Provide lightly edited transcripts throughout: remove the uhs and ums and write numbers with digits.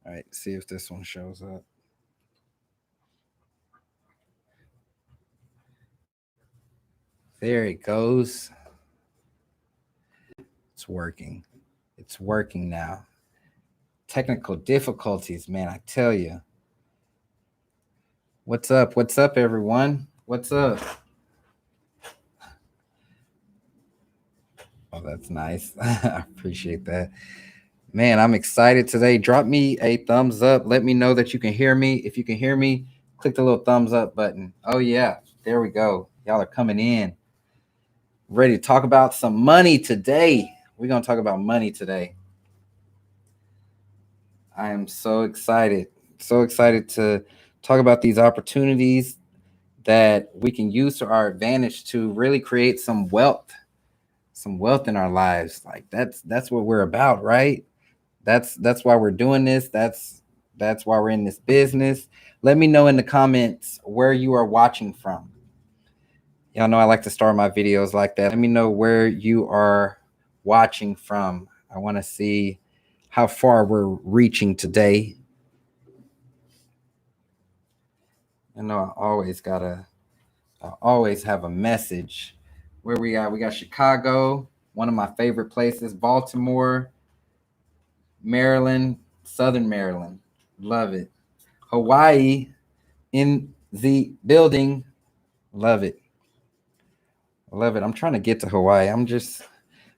All right, see if this one shows up. There it goes. It's working. It's working now. Technical difficulties, man, I tell you. What's up? What's up, everyone? What's up? Oh, that's nice. I appreciate that. Man, I'm excited today. Drop me a thumbs up. Let me know that you can hear me. If you can hear me, click the little thumbs up button. Oh, yeah. There we go. Y'all are coming in. Ready to talk about some money today. We're going to talk about money today. I am so excited. So excited to talk about these opportunities that we can use to our advantage to really create some wealth in our lives. Like that's what we're about, right? That's why we're doing this. That's why we're in this business. Let me know in the comments where you are watching from. Y'all know I like to start my videos like that. Let me know where you are watching from. I want to see how far we're reaching today. I know I always have a message. Where we got? We got Chicago, one of my favorite places, Baltimore, Maryland, Southern Maryland. Love it. Hawaii in the building. Love it. Love it. I'm trying to get to Hawaii. I'm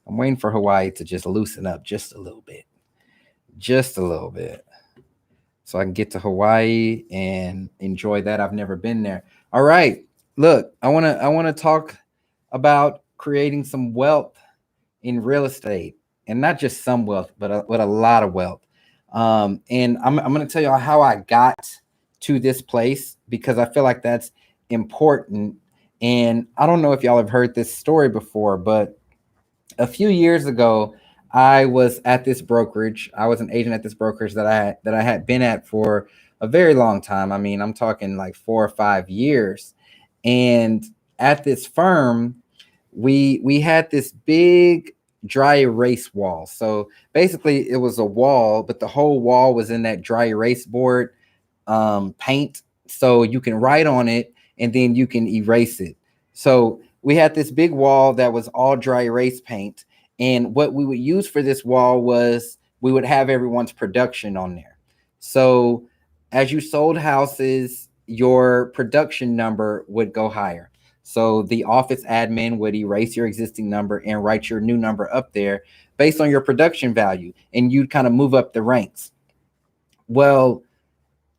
waiting for Hawaii to just loosen up just a little bit. Just a little bit. So I can get to Hawaii and enjoy that. I've never been there. All right. Look, I want to talk about creating some wealth in real estate, and not just some wealth, but a lot of wealth. And I'm going to tell y'all how I got to this place because I feel like that's important. And I don't know if y'all have heard this story before, but a few years ago, I was at this brokerage. I was an agent at this brokerage that I had been at for a very long time. I mean, I'm talking like 4 or 5 years. And at this firm, we had this big dry erase wall. So basically, it was a wall, but the whole wall was in that dry erase board paint, so you can write on it and then you can erase it. So we had this big wall that was all dry erase paint, and what we would use for this wall was we would have everyone's production on there. So as you sold houses, your production number would go higher. So the office admin would erase your existing number and write your new number up there based on your production value, and you'd kind of move up the ranks. Well,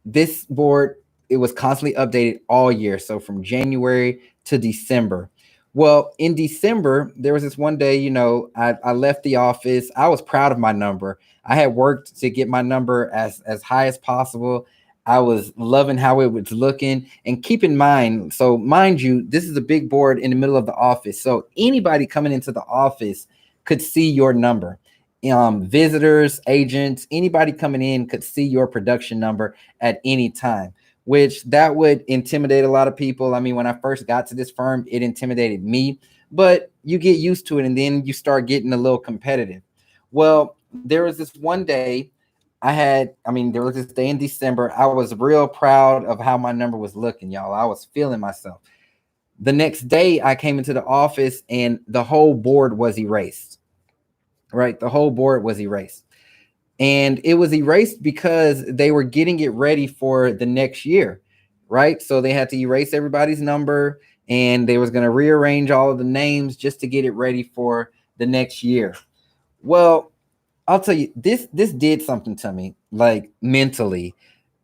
this board, it was constantly updated all year, so from January to December. Well, in December there was this one day, I left the office. I was proud of my number. I had worked to get my number as high as possible. I was loving how it was looking. And keep in mind, so mind you, this is a big board in the middle of the office, so anybody coming into the office could see your number. Visitors, agents, anybody coming in could see your production number at any time, which that would intimidate a lot of people. I mean, when I first got to this firm, it intimidated me, but you get used to it and then you start getting a little competitive. Well, there was this one day there was this day in December. I was real proud of how my number was looking, y'all. I was feeling myself. The next day, I came into the office and the whole board was erased, right? The whole board was erased. And it was erased because they were getting it ready for the next year, right? So they had to erase everybody's number and they was going to rearrange all of the names just to get it ready for the next year. Well, I'll tell you, this did something to me, like mentally,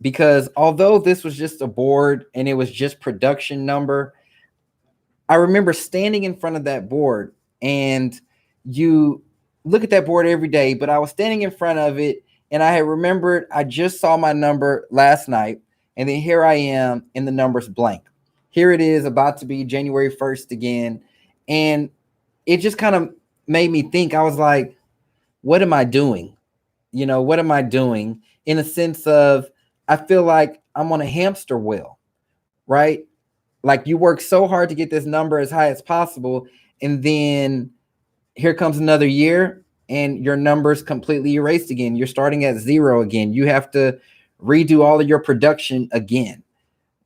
because although this was just a board and it was just production number, I remember standing in front of that board, and you look at that board every day, but I was standing in front of it and I had remembered I just saw my number last night, and then here I am and the number's blank. Here it is about to be January 1st again. And it just kind of made me think. I was like, what am I doing? What am I doing? In a sense of, I feel like I'm on a hamster wheel, right? Like you work so hard to get this number as high as possible, and then here comes another year, and your numbers completely erased again. You're starting at zero again. You have to redo all of your production again.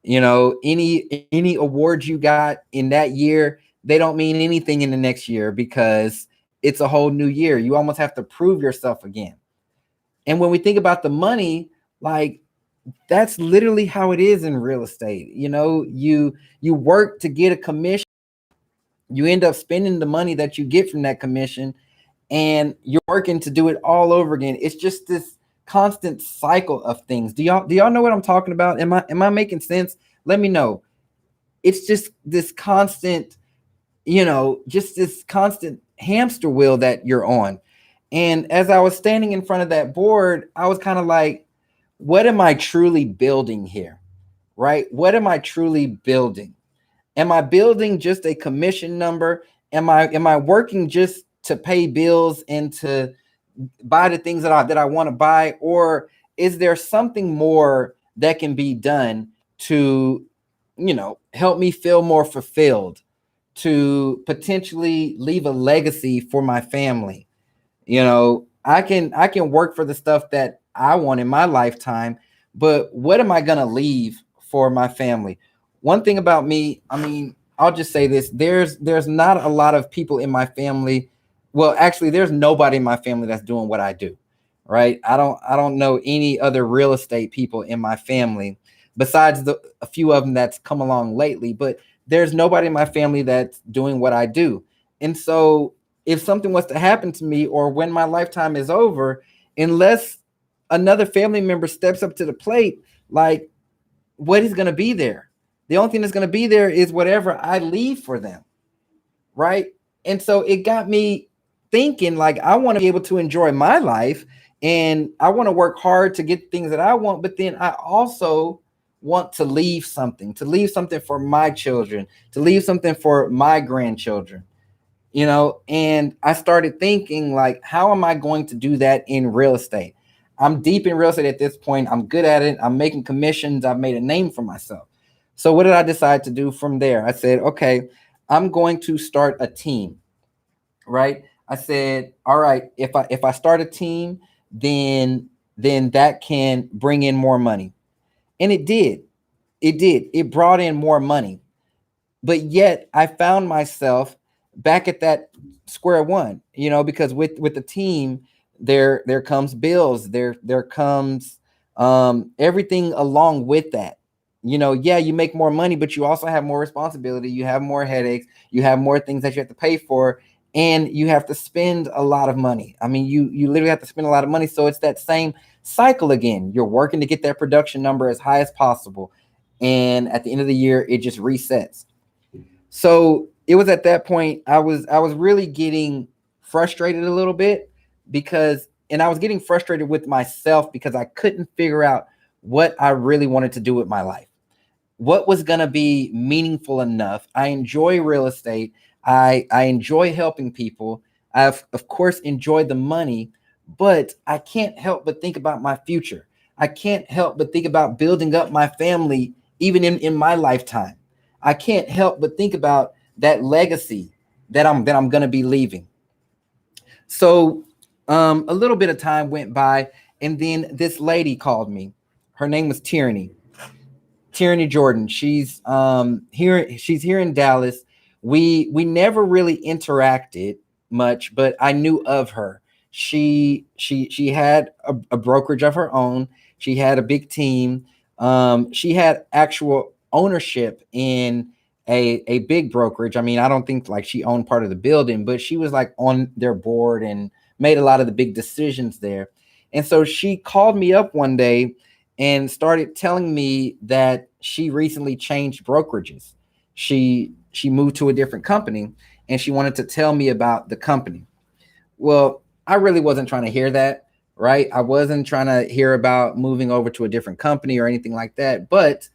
You know, any awards you got in that year, they don't mean anything in the next year because it's a whole new year. You almost have to prove yourself again. And when we think about the money, like that's literally how it is in real estate. You know, you work to get a commission, you end up spending the money that you get from that commission, and you're working to do it all over again. It's just this constant cycle of things. Do y'all know what I'm talking about? Am I making sense? Let me know. It's just this constant, just this constant hamster wheel that you're on. And as I was standing in front of that board, I was kind of like, what am I truly building here? Right? What am I truly building? Am I building just a commission number? Am I working just to pay bills and to buy the things that I want to buy? Or is there something more that can be done to, help me feel more fulfilled, to potentially leave a legacy for my family? I can work for the stuff that I want in my lifetime, but what am I going to leave for my family? One thing about me, I mean, I'll just say this, there's not a lot of people in my family. Well, actually, there's nobody in my family that's doing what I do. Right? I don't know any other real estate people in my family besides a few of them that's come along lately, but there's nobody in my family that's doing what I do. And so if something was to happen to me or when my lifetime is over, unless another family member steps up to the plate, like what is going to be there? The only thing that's going to be there is whatever I leave for them. Right? And so it got me thinking, like, I want to be able to enjoy my life and I want to work hard to get things that I want, but then I also want to leave something for my children, to leave something for my grandchildren. And I started thinking, like, how am I going to do that in real estate? I'm deep in real estate at this point. I'm good at it. I'm making commissions. I've made a name for myself. So what did I decide to do from there? I said, okay, I'm going to start a team. Right? I said, all right, if I start a team, then that can bring in more money. And it did. It brought in more money, but yet I found myself back at that square one, because with the team, there comes bills, there comes everything along with that. Yeah, you make more money, but you also have more responsibility, you have more headaches, you have more things that you have to pay for, and you have to spend a lot of money. I mean, you literally have to spend a lot of money. So it's that same cycle again. You're working to get that production number as high as possible, and at the end of the year, it just resets. So it was at that point I was really getting frustrated a little bit, and I was getting frustrated with myself because I couldn't figure out what I really wanted to do with my life. What was going to be meaningful enough? I enjoy real estate. I enjoy helping people. I've of course enjoyed the money, but I can't help but think about my future. I can't help but think about building up my family even in my lifetime. I can't help but think about that legacy that I'm going to be leaving. So a little bit of time went by, and then this lady called me. Her name was Tyranny Jordan. She's here in Dallas. We never really interacted much, but I knew of her. She had a brokerage of her own. She had a big team. She had actual ownership in a big brokerage. I mean, I don't think like she owned part of the building, but she was like on their board and made a lot of the big decisions there. And so she called me up one day and started telling me that she recently changed brokerages. She moved to a different company and she wanted to tell me about the company. Well, I really wasn't trying to hear that, right? I wasn't trying to hear about moving over to a different company or anything like that, but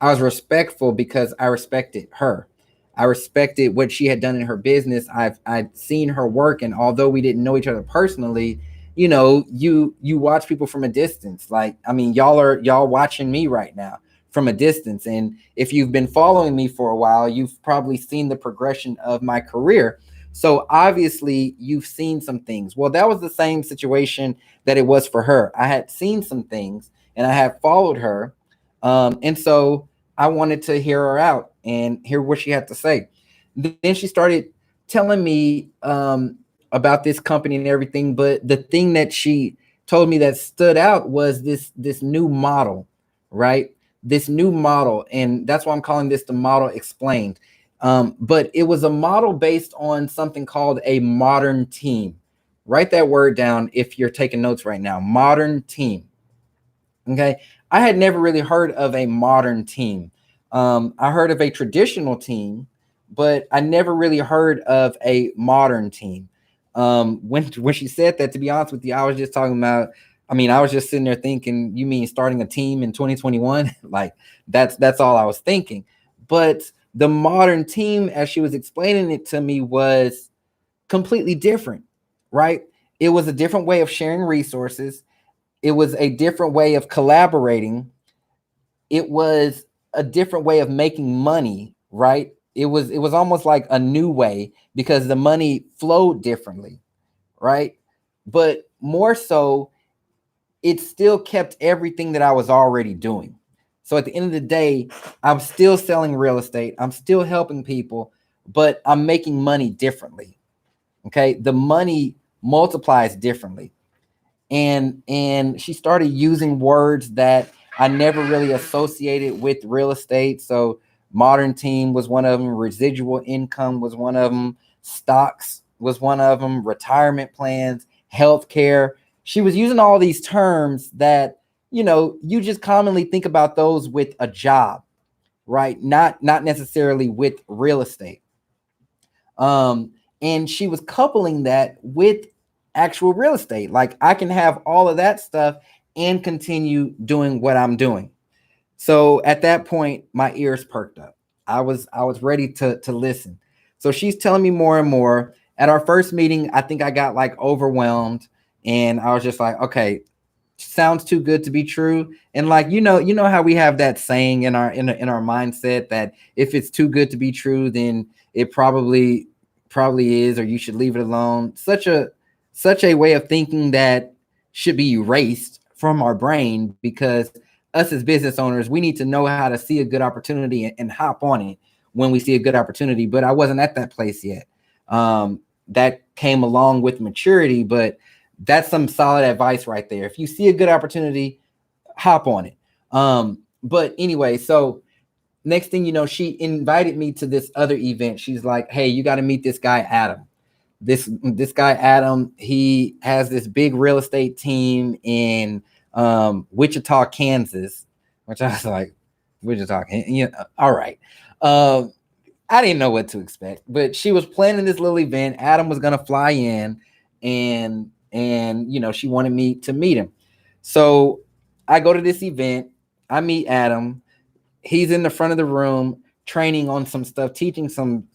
I was respectful because I respected her. I respected what she had done in her business. I'd seen her work, and although we didn't know each other personally, you watch people from a distance. Like, I mean, y'all watching me right now from a distance, and if you've been following me for a while, you've probably seen the progression of my career. So obviously you've seen some things. Well, that was the same situation that it was for her. I had seen some things and I had followed her. And so I wanted to hear her out and hear what she had to say. Then she started telling me about this company and everything. But the thing that she told me that stood out was this new model, right? This new model, and that's why I'm calling this the model explained. But it was a model based on something called a modern team. Write that word down if you're taking notes right now. Modern team. Okay. I had never really heard of a modern team. I heard of a traditional team, but I never really heard of a modern team. When she said that, to be honest with you, I was just talking about. I mean, I was just sitting there thinking, you mean starting a team in 2021? Like that's all I was thinking. But the modern team, as she was explaining it to me, was completely different, right? It was a different way of sharing resources. It was a different way of collaborating. It was a different way of making money, right? It was almost like a new way because the money flowed differently, right? But more so, it still kept everything that I was already doing. So at the end of the day, I'm still selling real estate. I'm still helping people, but I'm making money differently. Okay? The money multiplies differently. And she started using words that I never really associated with real estate. So modern team was one of them, residual income was one of them, stocks was one of them, retirement plans, healthcare. She was using all these terms that, you just commonly think about those with a job, right? Not necessarily with real estate. Um, and she was coupling that with actual real estate. Like I can have all of that stuff and continue doing what I'm doing. So at that point, my ears perked up. I was ready to listen. So she's telling me more and more. At our first meeting, I think I got like overwhelmed, and I was just like, okay, sounds too good to be true. And like you know how we have that saying in our mindset that if it's too good to be true, then it probably is, or you should leave it alone. Such a way of thinking that should be erased from our brain, because us as business owners, we need to know how to see a good opportunity and hop on it when we see a good opportunity. But I wasn't at that place yet. That came along with maturity, but that's some solid advice right there. If you see a good opportunity, hop on it. But anyway, so next thing you know, she invited me to this other event. She's like, "Hey, you got to meet this guy Adam. This guy Adam, he has this big real estate team in Wichita, Kansas." Which I was like, "Wichita, all right." Um, I didn't know what to expect, but she was planning this little event. Adam was gonna fly in, and she wanted me to meet him. So I go to this event. I meet Adam. He's in the front of the room training on some stuff, teaching some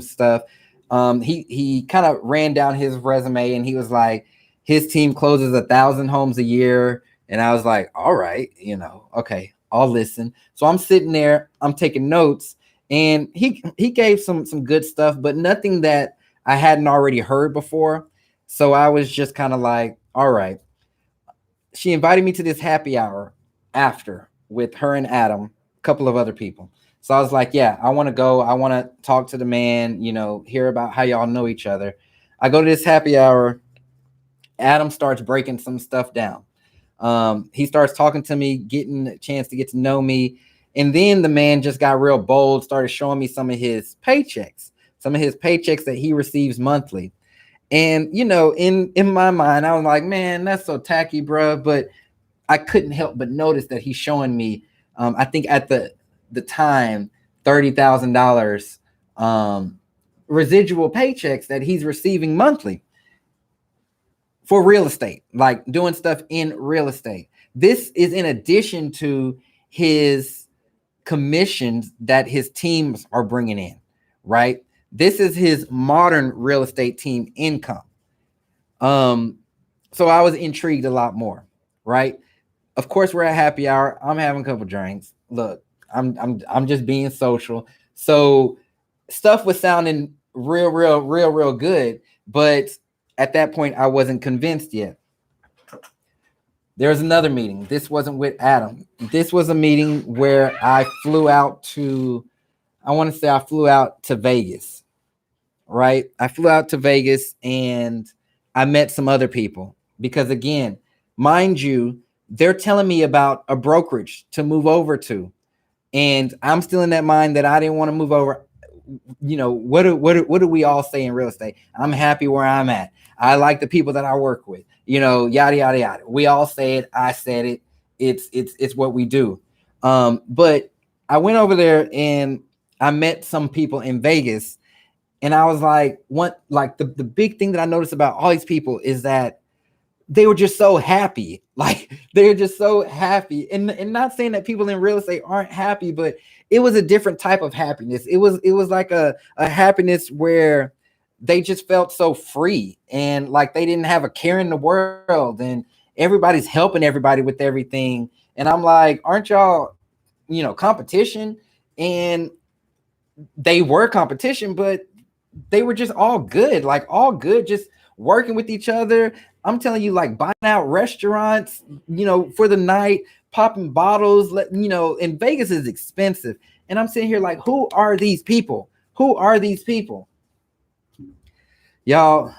stuff. He kind of ran down his resume, and he was like, his team closes 1,000 homes a year. And I was like, all right, okay, I'll listen. So I'm sitting there, I'm taking notes, and he gave some good stuff, but nothing that I hadn't already heard before. So I was just kind of like, all right. She invited me to this happy hour after with her and Adam, a couple of other people. So I was like, yeah, I want to go. I want to talk to the man, hear about how y'all know each other. I go to this happy hour. Adam starts breaking some stuff down. He starts talking to me, getting a chance to get to know me. And then the man just got real bold, started showing me some of his paychecks that he receives monthly. And in my mind, I was like, man, that's so tacky, bro. But I couldn't help but notice that he's showing me, I think at the time, $30,000 residual paychecks that he's receiving monthly for real estate, like doing stuff in real estate. This is in addition to his commissions that his teams are bringing in, right? This is his modern real estate team income. Um, so I was intrigued a lot more, right? Of course, we're at happy hour. I'm having a couple drinks. Look, I'm just being social. So stuff was sounding real good. But at that point, I wasn't convinced yet. There was another meeting. This wasn't with Adam. This was a meeting where I flew out to, I want to say I flew out to Vegas, right? I flew out to Vegas and I met some other people because, again, mind you, they're telling me about a brokerage to move over to. And I'm still in that mind that I didn't want to move over. You know, what do we all say in real estate? I'm happy where I'm at. I like the people that I work with, you know, yada yada yada. We all say it. I said it. It's what we do. But I went over there and I met some people in Vegas, and I was like, what, like the big thing that I noticed about all these people is that they were just so happy. Like they're just so happy. And not saying that people in real estate aren't happy, but it was a different type of happiness. It was like a happiness where they just felt so free and like they didn't have a care in the world, and everybody's helping everybody with everything. And I'm like, aren't y'all, you know, competition? And they were competition, but they were just all good, like all good, just working with each other. I'm telling you, like buying out restaurants, you know, for the night, popping bottles, you know, and Vegas is expensive. And I'm sitting here like, who are these people? Who are these people? Y'all,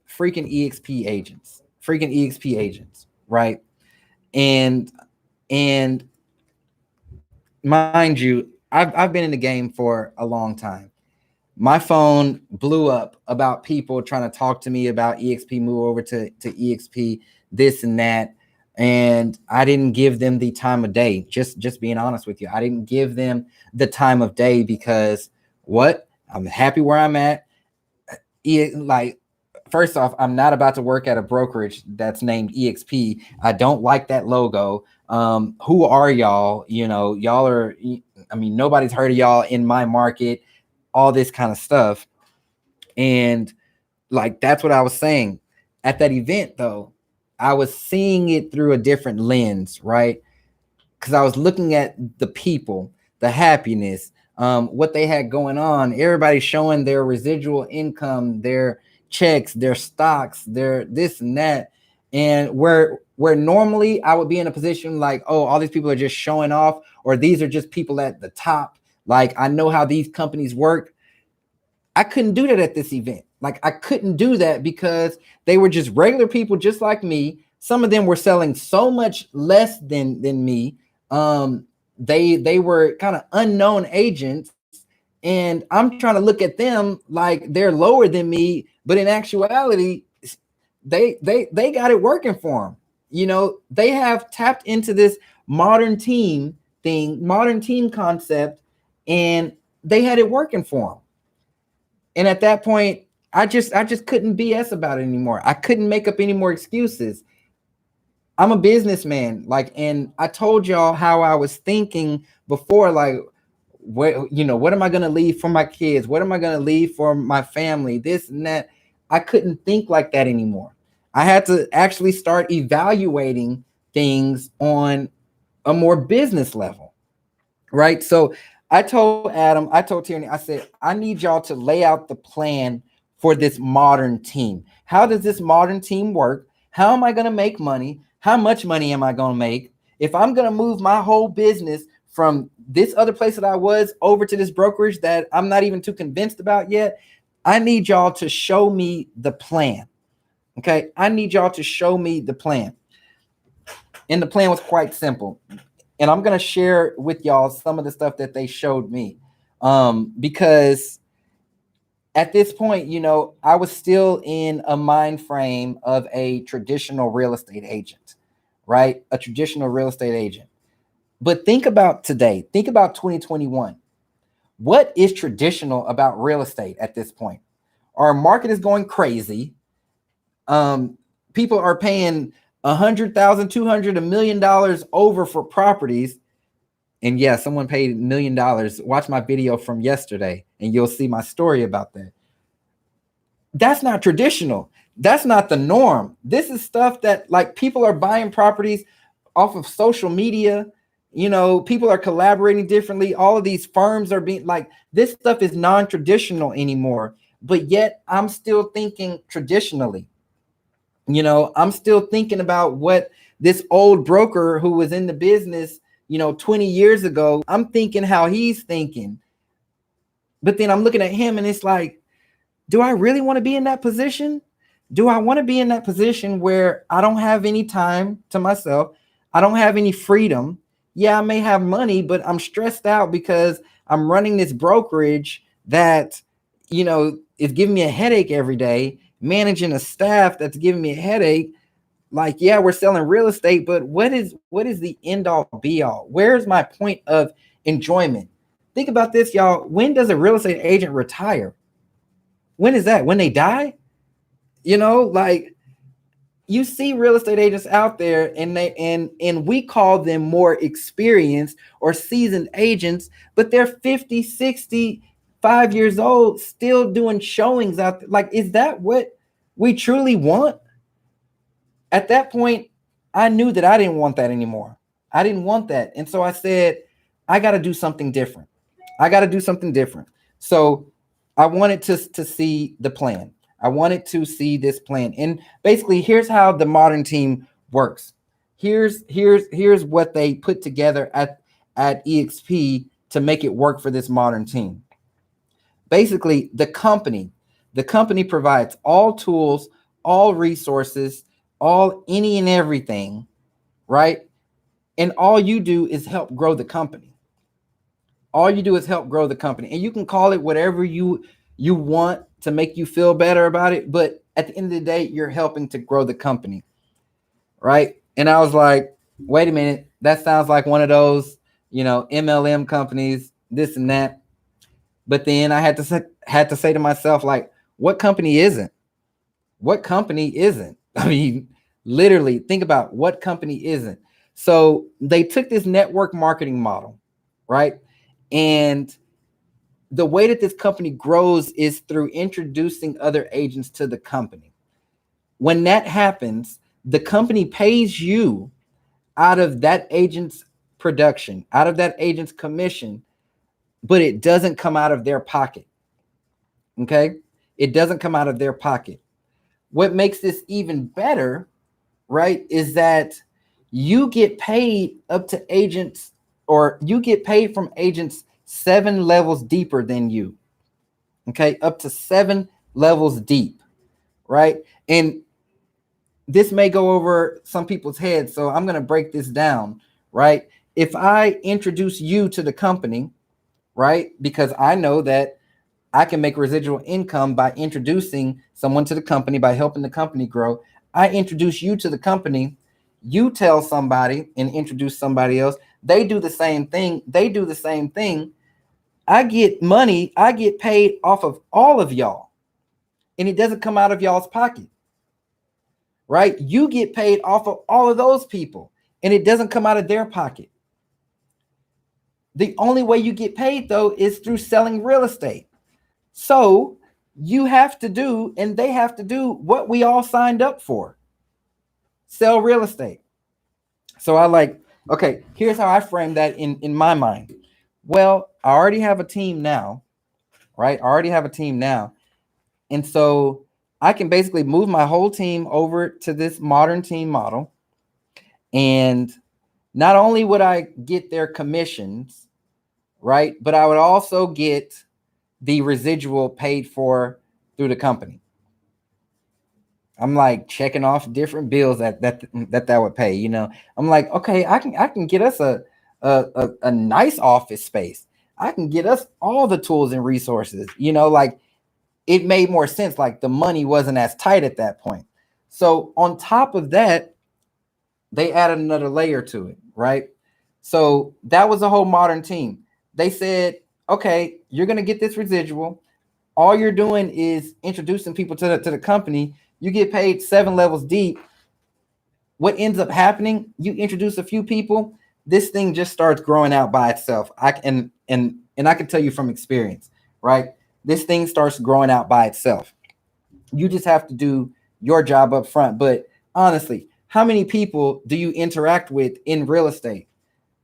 freaking EXP agents, right? And and mind you, I've been in the game for a long time. My phone blew up about people trying to talk to me about EXP, move over to EXP, this and that. And I didn't give them the time of day. Just being honest with you, I didn't give them the time of day because what? I'm happy where I'm at. Like, first off, I'm not about to work at a brokerage that's named EXP. I don't like that logo. Who are y'all? You know, y'all are, I mean, nobody's heard of y'all in my market, all this kind of stuff. And like, that's what I was saying at that event, though. I was seeing it through a different lens, right? Because I was looking at the people, the happiness, what they had going on. Everybody showing their residual income, their checks, their stocks, their this and that. And where normally I would be in a position like, oh, all these people are just showing off, or these are just people at the top. Like, I know how these companies work. I couldn't do that at this event. Like, I couldn't do that because they were just regular people just like me. Some of them were selling so much less than me. They were kind of unknown agents, and I'm trying to look at them like they're lower than me, but in actuality, they got it working for them. You know, they have tapped into this modern team concept, and they had it working for them. And at that point, I just couldn't BS about it anymore. I couldn't make up any more excuses. I'm a businessman, like, and I told y'all how I was thinking before, like, what, you know, what am I going to leave for my kids? What am I going to leave for my family? This and that. I couldn't think like that anymore. I had to actually start evaluating things on a more business level, right? So I told Adam, I told Tierney, I said, I need y'all to lay out the plan for this modern team. How does this modern team work? How am I going to make money? How much money am I going to make? If I'm going to move my whole business from this other place that I was over to this brokerage that I'm not even too convinced about yet, I need y'all to show me the plan. Okay. I need y'all to show me the plan. And the plan was quite simple. And I'm going to share with y'all some of the stuff that they showed me. Because at this point, you know, I was still in a mind frame of a traditional real estate agent, right? A traditional real estate agent. But think about today. Think about 2021. What is traditional about real estate at this point? Our market is going crazy. People are paying $100,000, $200,000, $1 million over for properties. And yeah, someone paid $1 million. Watch my video from yesterday and you'll see my story about that. That's not traditional. That's not the norm. This is stuff that, like, people are buying properties off of social media. You know, people are collaborating differently. All of these firms are being like, this stuff is non-traditional anymore. but yet I'm still thinking traditionally. I'm still thinking about what this old broker who was in the business, 20 years ago, I'm thinking how he's thinking. But then I'm looking at him and it's like, do I really want to be in that position? Do I want to be in that position where I don't have any time to myself? I don't have any freedom. Yeah, I may have money, but I'm stressed out because I'm running this brokerage that, is giving me a headache every day, managing a staff that's giving me a headache. Like, yeah, we're selling real estate, but what is the end all be all? Where's my point of enjoyment? Think about this, y'all. When does a real estate agent retire? When is that? When they die? Like, you see real estate agents out there and we call them more experienced or seasoned agents, but they're 50, 65 years old, still doing showings out there. Like, is that what we truly want? At that point, I knew that I didn't want that anymore. I didn't want that. And so I said, I got to do something different. I got to do something different. So I wanted to see the plan. I wanted to see this plan. And basically, here's how the modern team works. Here's what they put together at EXP to make it work for this modern team. Basically, the company provides all tools, all resources, any and everything, right? And all you do is help grow the company. All you do is help grow the company. And you can call it whatever you want to make you feel better about it. But at the end of the day, you're helping to grow the company, right? And I was like, wait a minute, that sounds like one of those, MLM companies, this and that. But then I had to say to myself, like, what company isn't? What company isn't? I mean, literally think about what company isn't. So they took this network marketing model, right? And the way that this company grows is through introducing other agents to the company. When that happens, the company pays you out of that agent's production, out of that agent's commission, but it doesn't come out of their pocket. Okay? It doesn't come out of their pocket. What makes this even better, right, is that you get paid up to agents, or you get paid from agents 7 levels deeper than you. Okay, up to 7 levels deep, right? And this may go over some people's heads, so I'm going to break this down, right? If I introduce you to the company, right, because I know that I can make residual income by introducing someone to the company, by helping the company grow. I introduce you to the company, you tell somebody and introduce somebody else. They do the same thing. They do the same thing. I get money. I get paid off of all of y'all, and it doesn't come out of y'all's pocket, right? You get paid off of all of those people, and it doesn't come out of their pocket. The only way you get paid, though, is through selling real estate. So you have to do, and they have to do what we all signed up for: sell real estate. So okay, here's how I frame that in my mind. Well, I already have a team now, right? I already have a team now. And so I can basically move my whole team over to this modern team model. And not only would I get their commissions, right, but I would also get the residual paid for through the company. I'm like checking off different bills that would pay. I'm like, okay, I can get us a nice office space. I can get us all the tools and resources. Like, it made more sense. Like, the money wasn't as tight at that point. So on top of that, they added another layer to it, right? So that was a whole modern team. They said, okay, you're going to get this residual. All you're doing is introducing people to the company. You get paid 7 levels deep. What ends up happening, you introduce a few people, this thing just starts growing out by itself. I can tell you from experience, right? This thing starts growing out by itself. You just have to do your job up front. But honestly, how many people do you interact with in real estate?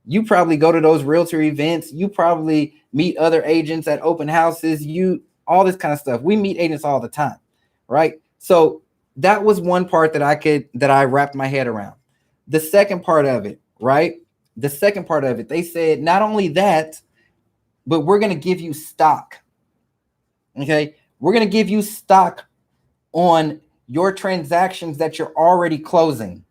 You probably go to those realtor events. You probably meet other agents at open houses. You all this kind of stuff. We meet agents all the time, right? So that was one part that I wrapped my head around. The second part of it, right? The second part of it, they said not only that, but we're going to give you stock. Okay, we're going to give you stock on your transactions that you're already closing.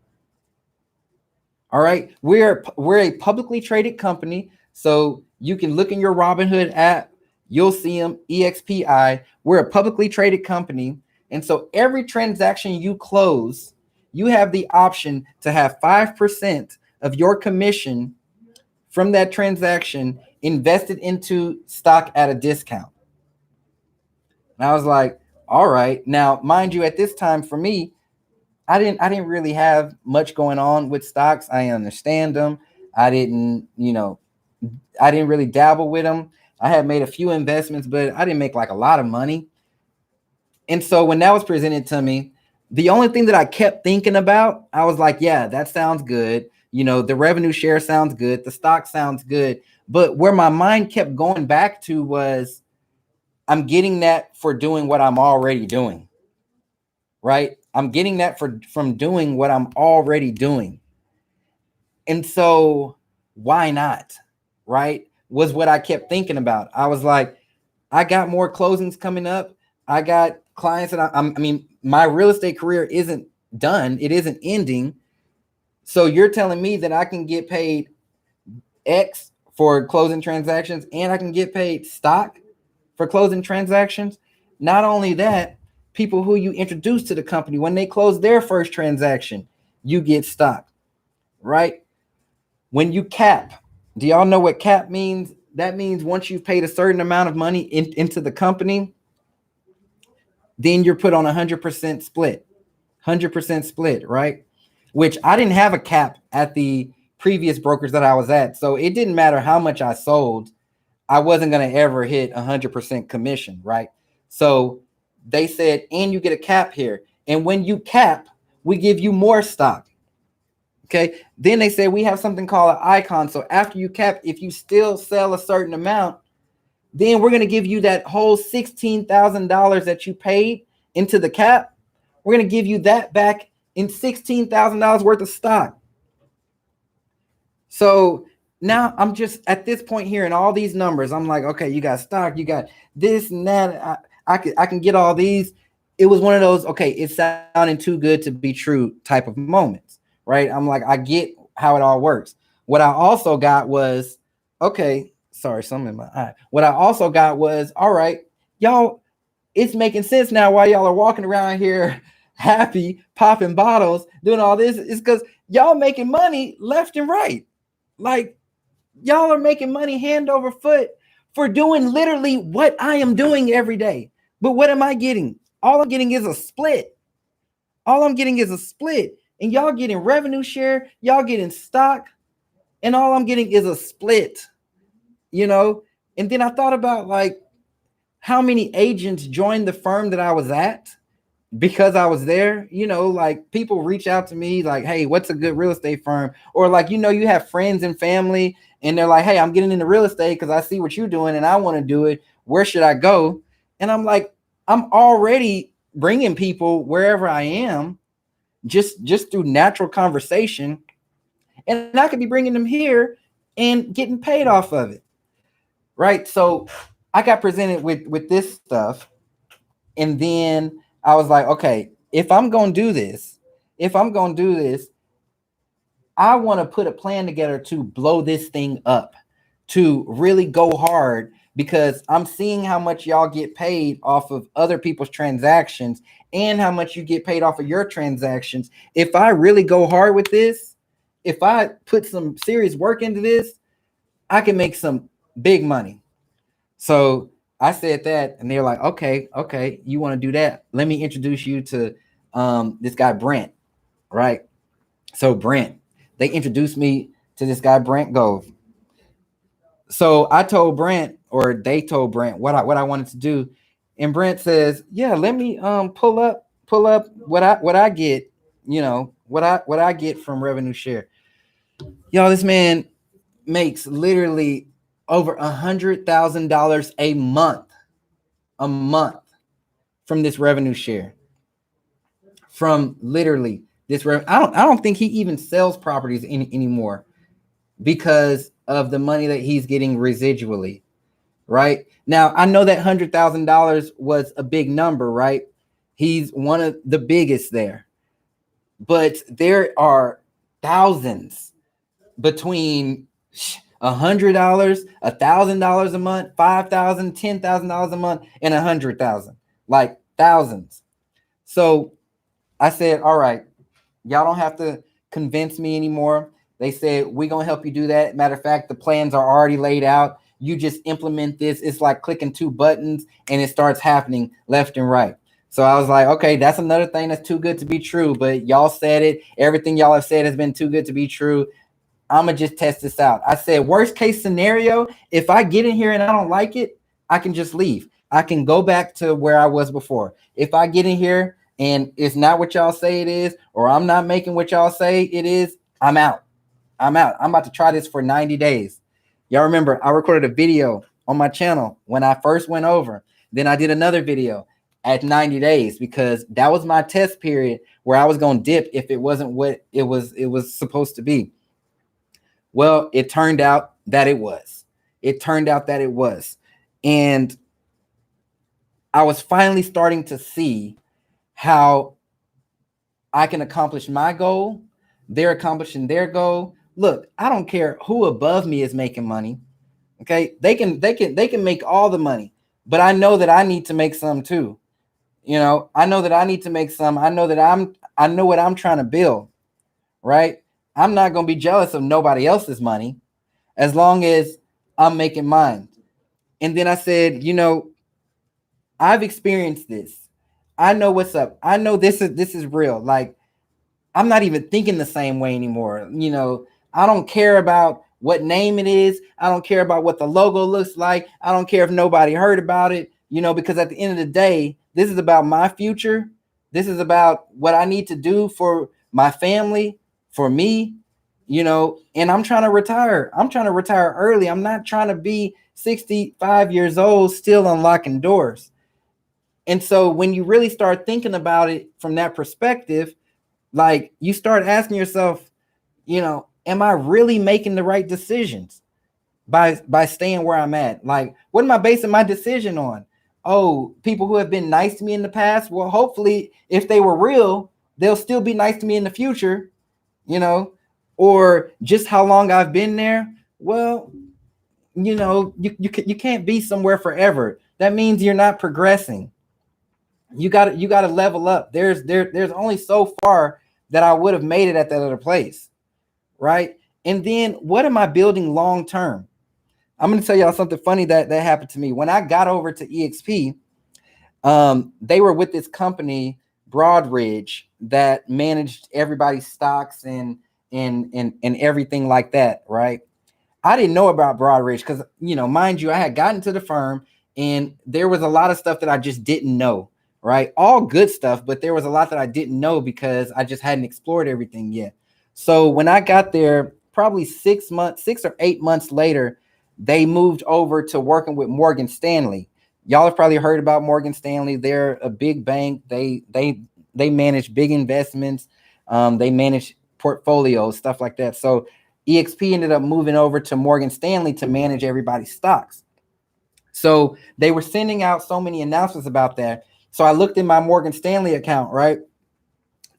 All right, we're a publicly traded company, so you can look in your Robinhood app. You'll see them, EXPI. We're a publicly traded company, and so every transaction you close, you have the option to have 5% of your commission from that transaction invested into stock at a discount. And I was like, all right. Now, mind you, at this time for me, I didn't really have much going on with stocks. I understand them. I didn't really dabble with them. I had made a few investments, but I didn't make like a lot of money. And so when that was presented to me, the only thing that I kept thinking about, I was like, yeah, that sounds good. The revenue share sounds good. The stock sounds good. But where my mind kept going back to was, I'm getting that for doing what I'm already doing, right? I'm getting that from doing what I'm already doing. And so why not, right? Was what I kept thinking about. I was like, I got more closings coming up. I got clients that I mean, my real estate career isn't done. It isn't ending. So you're telling me that I can get paid X for closing transactions and I can get paid stock for closing transactions. Not only that, people who you introduce to the company, when they close their first transaction, you get stock, right? When you cap, do y'all know what cap means? That means once you've paid a certain amount of money into the company, then you're put on 100% split, 100% split, right? Which I didn't have a cap at the previous brokers that I was at. So it didn't matter how much I sold. I wasn't going to ever hit 100% commission, right? So they said, and you get a cap here. And when you cap, we give you more stock. Okay. Then they said, we have something called an icon. So after you cap, if you still sell a certain amount, then we're going to give you that whole $16,000 that you paid into the cap. We're going to give you that back in $16,000 worth of stock. So now I'm just at this point here in all these numbers. I'm like, okay, you got stock, you got this and that. I can get all these. It was one of those, okay, it's sounding too good to be true type of moments, right? I'm like, I get how it all works. What I also got was, okay, sorry, something in my eye. What I also got was, all right, y'all, it's making sense now why y'all are walking around here happy, popping bottles, doing all this. It's because y'all making money left and right. Like, y'all are making money hand over foot for doing literally what I am doing every day. But what am I getting? All I'm getting is a split. All I'm getting is a split. And y'all getting revenue share, y'all getting stock, and all I'm getting is a split, And then I thought about like how many agents joined the firm that I was at because I was there. Like people reach out to me like, hey, what's a good real estate firm? Or like, you have friends and family and they're like, hey, I'm getting into real estate because I see what you're doing and I want to do it. Where should I go? And I'm like, I'm already bringing people wherever I am just through natural conversation. And I could be bringing them here and getting paid off of it. Right. So I got presented with this stuff. And then I was like, okay, if I'm going to do this, I want to put a plan together to blow this thing up, to really go hard, because I'm seeing how much y'all get paid off of other people's transactions and how much you get paid off of your transactions. If I really go hard with this, if I put some serious work into this, I can make some big money. So I said that, and they're like, okay, you want to do that? Let me introduce you to this guy, Brent, right? So Brent, they introduced me to this guy, Brent Gove. So I told Brent, or they told Brent what I wanted to do. And Brent says, yeah, let me pull up what I get, what I get from revenue share. Y'all, this man makes literally over $100,000 a month. a month from this revenue share. From literally this I don't think he even sells properties anymore because of the money that he's getting residually. Right now, I know that $100,000 was a big number, right? He's one of the biggest there, but there are thousands between $100, $1,000 a month, $5,000, $10,000 a month, and $100,000, like thousands. So I said, all right, y'all don't have to convince me anymore. They said, we're going to help you do that. Matter of fact, the plans are already laid out. You just implement this. It's like clicking two buttons and it starts happening left and right. So I was like, okay, that's another thing that's too good to be true. But y'all said it. Everything y'all have said has been too good to be true. I'm going to just test this out. I said, worst case scenario, if I get in here and I don't like it, I can just leave. I can go back to where I was before. If I get in here and it's not what y'all say it is, or I'm not making what y'all say it is, I'm out. I'm out. I'm about to try this for 90 days. Y'all remember I recorded a video on my channel when I first went over. Then I did another video at 90 days because that was my test period where I was going to dip if it wasn't what it was supposed to be. Well, it turned out that it was. It turned out that it was. And I was finally starting to see how I can accomplish my goal. They're accomplishing their goal. Look, I don't care who above me is making money. Okay, they can make all the money, but I know that I need to make some too. You know, I know that I need to make some. I know what I'm trying to build, right? I'm not going to be jealous of nobody else's money as long as I'm making mine. And then I said, you know, I've experienced this. I know what's up. I know this is real. Like, I'm not even thinking the same way anymore. You know, I don't care about what name it is. I don't care about what the logo looks like. I don't care if nobody heard about it, you know, because at the end of the day, this is about my future. This is about what I need to do for my family, for me, you know, and I'm trying to retire. I'm trying to retire early. I'm not trying to be 65 years old, still unlocking doors. And so when you really start thinking about it from that perspective, like you start asking yourself, you know, am I really making the right decisions by staying where I'm at? Like, what am I basing my decision on? Oh, people who have been nice to me in the past. Well, hopefully, if they were real, they'll still be nice to me in the future, you know, or just how long I've been there. Well, you know, you can't be somewhere forever. That means you're not progressing. You got to level up. There's only so far that I would have made it at that other place, right? And then what am I building long term? I'm going to tell y'all something funny that happened to me when I got over to EXP. They were with this company Broadridge that managed everybody's stocks and everything like that, right? I didn't know about Broadridge because, you know, mind you, I had gotten to the firm and there was a lot of stuff that I just didn't know, right? All good stuff, but there was a lot that I didn't know because I just hadn't explored everything yet. So when I got there, probably 6 or 8 months later, they moved over to working with Morgan Stanley. Y'all have probably heard about Morgan Stanley. They're a big bank. They manage big investments. They manage portfolios, stuff like that. So EXP ended up moving over to Morgan Stanley to manage everybody's stocks. So they were sending out so many announcements about that. So I looked in my Morgan Stanley account, right?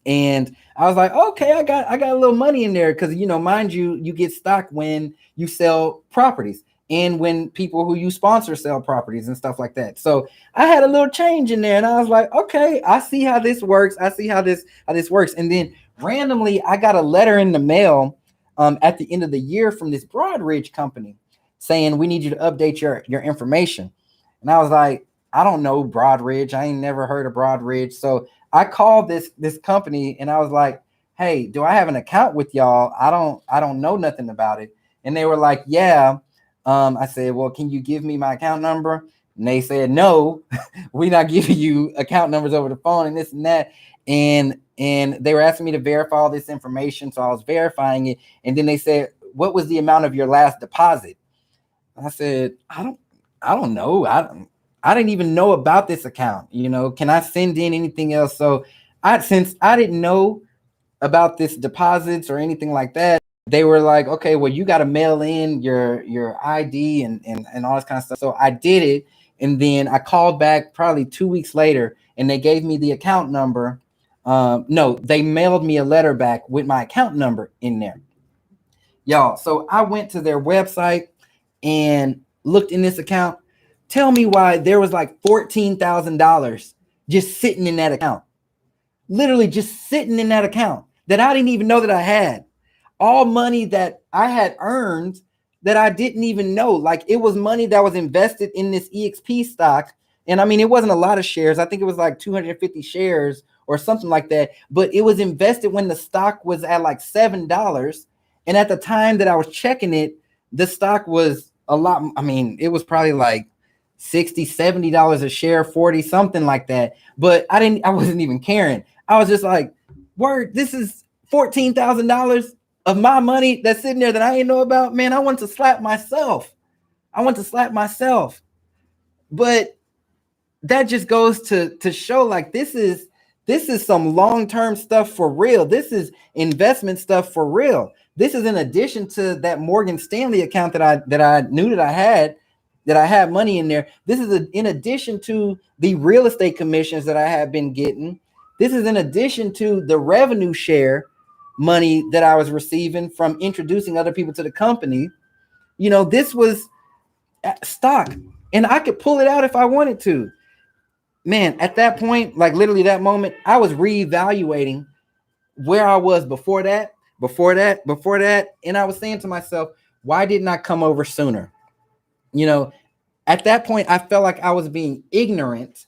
And I was like, okay, I got a little money in there because, you know, mind you, you get stock when you sell properties and when people who you sponsor sell properties and stuff like that. So I had a little change in there and I was like, okay, I see how this works. I see how this works. And then randomly, I got a letter in the mail at the end of the year from this Broadridge company saying, we need you to update your information. And I was like, I don't know Broadridge. I ain't never heard of Broadridge. So I called this company and I was like, hey, do I have an account with y'all? I don't know nothing about it. And they were like, yeah. I said, well, can you give me my account number? And they said, no, we're not giving you account numbers over the phone and this and that. And they were asking me to verify all this information. So I was verifying it. And then they said, what was the amount of your last deposit? I said, I don't know. I didn't even know about this account. Can I send in anything else? So since I didn't know about this deposits or anything like that, they were like, okay, well, you got to mail in your ID and all this kind of stuff. So I did it. And then I called back probably 2 weeks later and they gave me the account number. No, they mailed me a letter back with my account number in there. Y'all, so I went to their website and looked in this account. Tell me why there was like $14,000 just sitting in that account. Literally just sitting in that account that I didn't even know that I had. All money that I had earned that I didn't even know. Like, it was money that was invested in this EXP stock. And I mean, it wasn't a lot of shares. I think it was like 250 shares or something like that. But it was invested when the stock was at like $7. And at the time that I was checking it, the stock was a lot. I mean, it was probably like $60, $70 a share, 40, something like that. But I wasn't even caring. I was just like, word, this is $14,000 of my money that's sitting there that I didn't know about. Man, I want to slap myself. But that just goes to show, like, this is some long-term stuff for real. This is investment stuff for real. This is in addition to that Morgan Stanley account that I knew that I had money in there. This is in addition to the real estate commissions that I have been getting. This is in addition to the revenue share money that I was receiving from introducing other people to the company. This was stock, and I could pull it out if I wanted to. Man, at that point, like literally that moment, I was reevaluating where I was before that. And I was saying to myself, why didn't I come over sooner? At that point, I felt like I was being ignorant.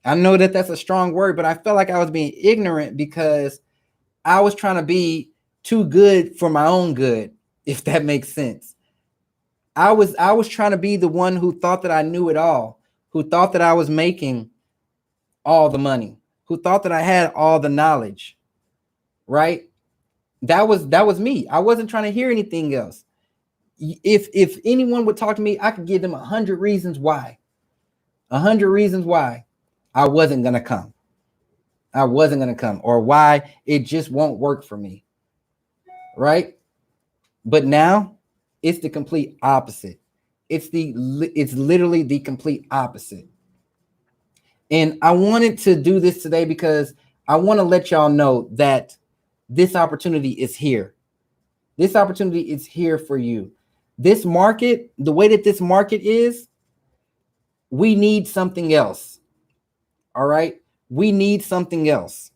I know that that's a strong word, but I felt like I was being ignorant because I was trying to be too good for my own good, if that makes sense. I was trying to be the one who thought that I knew it all, who thought that I was making all the money, who thought that I had all the knowledge, right? That was me. I wasn't trying to hear anything else. If anyone would talk to me, I could give them 100 reasons why. 100 reasons why I wasn't going to come. Or why it just won't work for me. Right? But now it's the complete opposite. It's literally the complete opposite. And I wanted to do this today because I want to let y'all know that this opportunity is here. This opportunity is here for you. This market, the way that this market is, we need something else. All right? We need something else.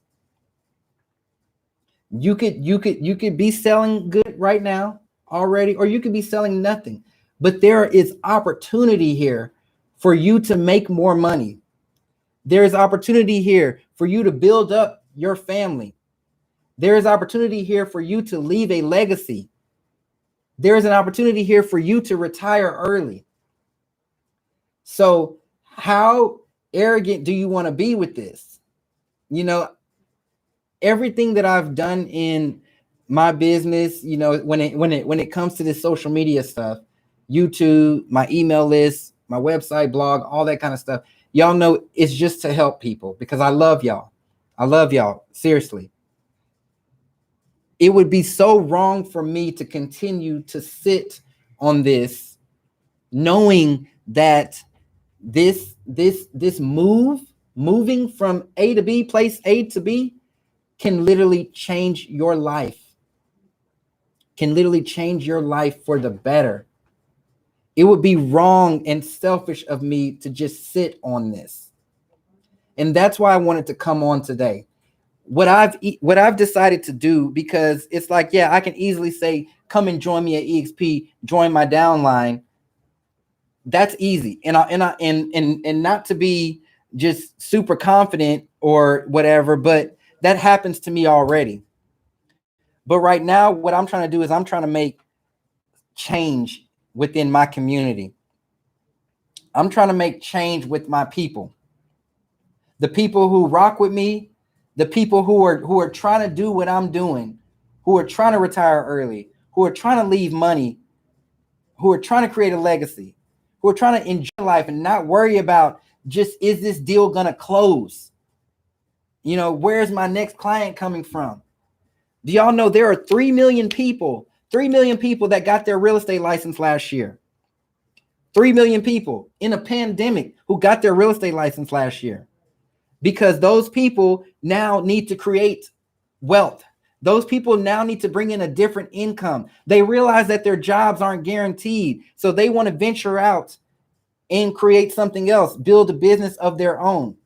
You could be selling good right now already, or you could be selling nothing. But there is opportunity here for you to make more money. There is opportunity here for you to build up your family. There is opportunity here for you to leave a legacy. There is an opportunity here for you to retire early. So how arrogant do you want to be with this? Everything that I've done in my business, when it comes to this social media stuff, YouTube, my email list, my website, blog, all that kind of stuff, y'all know it's just to help people because I love y'all. I love y'all. Seriously. It would be so wrong for me to continue to sit on this, knowing that this moving from A to B, place A to B, can literally change your life. Can literally change your life for the better. It would be wrong and selfish of me to just sit on this. And that's why I wanted to come on today. What I've decided to do, because it's like, yeah, I can easily say, come and join me at EXP, join my downline. That's easy. And not to be just super confident or whatever, but that happens to me already. But right now, what I'm trying to do is I'm trying to make change within my community. I'm trying to make change with my people. The people who rock with me, the people who are trying to do what I'm doing, who are trying to retire early, who are trying to leave money, who are trying to create a legacy, who are trying to enjoy life and not worry about just, is this deal going to close? You know, where's my next client coming from? Do y'all know there are 3 million people that got their real estate license last year? 3 million people in a pandemic who got their real estate license last year, because those people now need to create wealth. Those people now need to bring in a different income. They realize that their jobs aren't guaranteed. So they want to venture out and create something else, build a business of their own.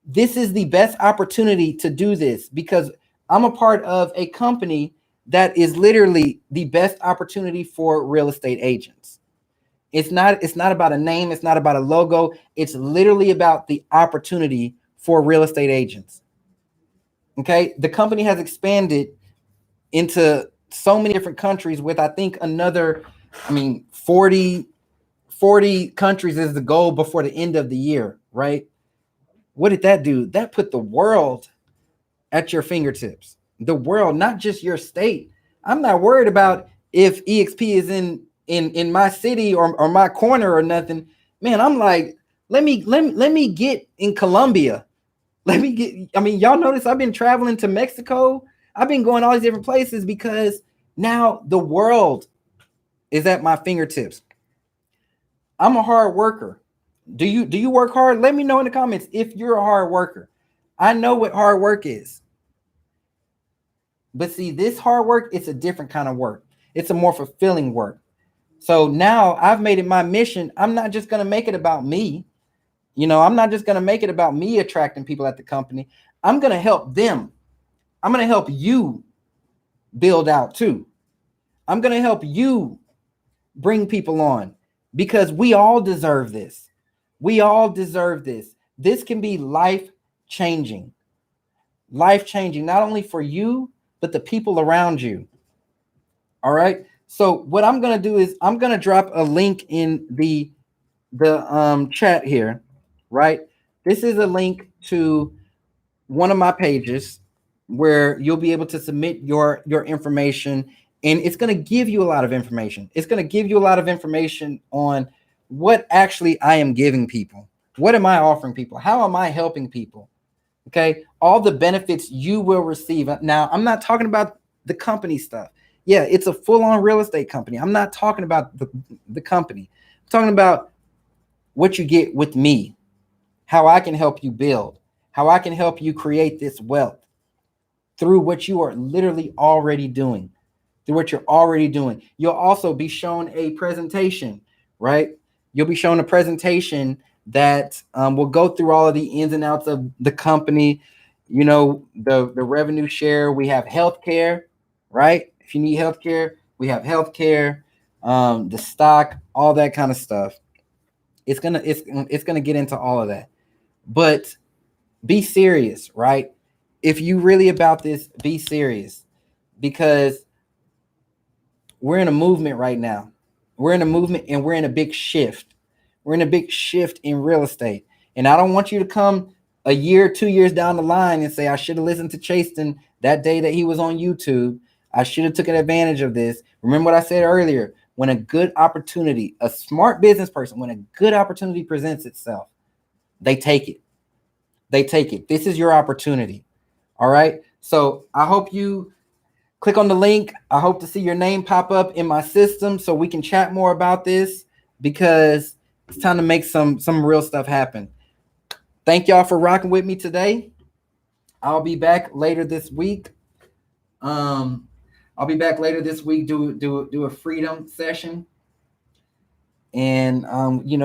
This is the best opportunity to do this, because I'm a part of a company that is literally the best opportunity for real estate agents. It's not about a name. It's not about a logo. It's literally about the opportunity for real estate agents. Okay. The company has expanded into so many different countries with, I think, another, 40 countries is the goal before the end of the year, right? What did that do? That put the world at your fingertips. The world, not just your state. I'm not worried about if EXP is in my city or my corner or nothing. Man, I'm like, let me get in Colombia. Y'all notice I've been traveling to Mexico. I've been going all these different places because now the world is at my fingertips. I'm a hard worker. Do you work hard? Let me know in the comments if you're a hard worker. I know what hard work is. But see, this hard work, it's a different kind of work. It's a more fulfilling work. So now I've made it my mission. I'm not just going to make it about me. I'm not just going to make it about me attracting people at the company. I'm going to help them. I'm going to help you build out too. I'm going to help you bring people on, because we all deserve this. We all deserve this. This can be life-changing. Life-changing, not only for you, but the people around you. All right. So what I'm going to do is I'm going to drop a link in the chat here, right? This is a link to one of my pages where you'll be able to submit your information, and it's going to give you a lot of information. It's going to give you a lot of information on what actually I am giving people. What am I offering people? How am I helping people? Okay. All the benefits you will receive. Now, I'm not talking about the company stuff. Yeah, it's a full-on real estate company. I'm not talking about the company. I'm talking about what you get with me, how I can help you build, how I can help you create this wealth through what you are literally already doing, through what you're already doing. You'll also be shown a presentation, right? You'll be shown a presentation that will go through all of the ins and outs of the company, the revenue share. We have healthcare, right? If you need healthcare, we have healthcare, the stock, all that kind of stuff. It's gonna get into all of that. But be serious, right? If you really about this, be serious, because we're in a movement right now. We're in a movement, and we're in a big shift. We're in a big shift in real estate. And I don't want you to come a year, 2 years down the line and say, I should have listened to Chastin that day that he was on YouTube. I should have taken advantage of this. Remember what I said earlier, when a good opportunity, a smart business person, when a good opportunity presents itself, they take it. They take it. This is your opportunity. All right. So I hope you click on the link. I hope to see your name pop up in my system so we can chat more about this, because it's time to make some real stuff happen. Thank y'all for rocking with me today. I'll be back later this week. I'll be back later this week. Do a freedom session, and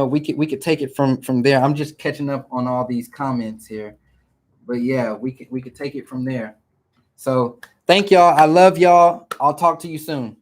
we could take it from there. I'm just catching up on all these comments here, but yeah, we could take it from there. So thank y'all. I love y'all. I'll talk to you soon.